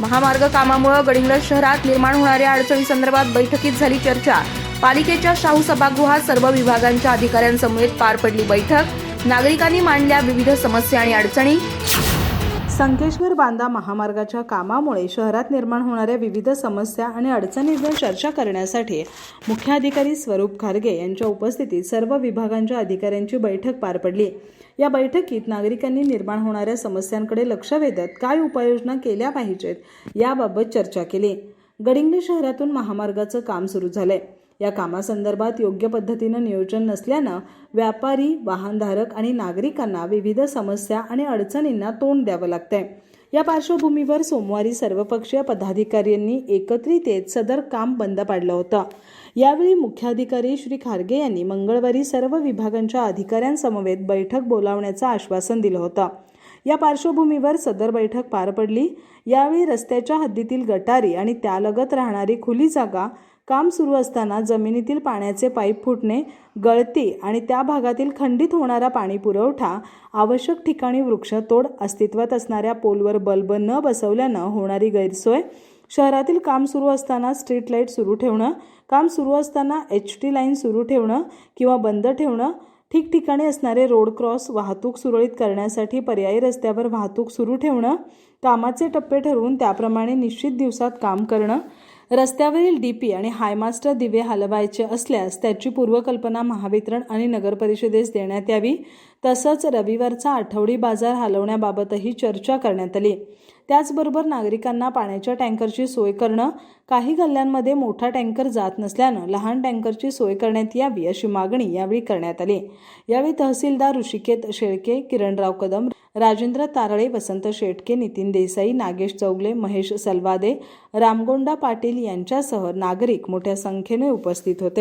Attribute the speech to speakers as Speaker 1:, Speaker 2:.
Speaker 1: महामार्ग कामामुळे गडिंग्लज शहरात निर्माण होणाऱ्या अडचणींसंदर्भात बैठकीत झाली चर्चा। पालिकेच्या शाहू सभागृहात सर्व विभागांच्या अधिकाऱ्यांसमवेत पार पडली बैठक। नागरिकांनी मांडल्या विविध समस्या आणि अडचणी।
Speaker 2: संकेश्वर बांदा महामार्गाच्या कामामुळे शहरात निर्माण होणाऱ्या विविध समस्या आणि अडचणींवर चर्चा करण्यासाठी मुख्याधिकारी स्वरूप खारगे यांच्या उपस्थितीत सर्व विभागांच्या अधिकाऱ्यांची बैठक पार पडली। या बैठकीत नागरिकांनी निर्माण होणाऱ्या समस्यांकडे लक्ष वेधत काय उपाययोजना केल्या पाहिजेत याबाबत चर्चा केली। गडिंग्लज शहरातून महामार्गाचं काम सुरू झालंय। या कामासंदर्भात योग्य पद्धतीनं नियोजन नसल्यानं व्यापारी, वाहनधारक आणि नागरिकांना विविध समस्या आणि अडचणींना तोंड द्यावं लागतंय। या पार्श्वभूमीवर सोमवारी सर्वपक्षीय पदाधिकाऱ्यांनी एकत्रित येत सदर काम बंद पाडलं होतं। यावेळी मुख्याधिकारी श्री खारगे यांनी मंगळवारी सर्व विभागांच्या अधिकाऱ्यांसमवेत बैठक बोलावण्याचं आश्वासन दिलं होतं। या पार्श्वभूमीवर सदर बैठक पार पडली। यावेळी रस्त्याच्या हद्दीतील गटारी आणि त्यालगत राहणारी खुली जागा काम सुरू असताना जमिनीतील पाण्याचे पाईप फुटणे, गळती आणि त्या भागातील खंडित होणारा पाणी पुरवठा, आवश्यक ठिकाणी वृक्षतोड, अस्तित्वात असणाऱ्या पोलवर बल्ब न बसवल्यानं होणारी गैरसोय, शहरातील काम सुरू असताना स्ट्रीट लाईट सुरू ठेवणं, काम सुरू असताना HT लाईन सुरू ठेवणं किंवा बंद ठेवणं, ठिकठिकाणी असणारे रोड क्रॉस वाहतूक सुरळीत करण्यासाठी पर्यायी रस्त्यावर वाहतूक सुरू ठेवणं, कामाचे टप्पे ठरवून त्याप्रमाणे निश्चित दिवसात काम करणं, रस्त्यावरील DP आणि हायमास्टर दिवे हलवायचे असल्यास त्याची पूर्वकल्पना महावितरण आणि नगरपरिषदेस देण्यात यावी। तसंच रविवारचा आठवडी बाजार हलवण्याबाबतही चर्चा करण्यात आली। त्याचबरोबर नागरिकांना पाण्याच्या टँकरची सोय करणं, काही गल्ल्यांमध्ये मोठा टँकर जात नसल्यानं लहान टँकरची सोय करण्यात यावी अशी मागणी यावेळी करण्यात आली। यावेळी तहसीलदार ऋषिकेत शेळके, किरणराव कदम, राजेंद्र तारळे, वसंत शेटके, नितीन देसाई, नागेश चौगले, महेश सलवादे, रामगोंडा पाटील यांच्यासह नागरिक मोठ्या संख्येने उपस्थित होते।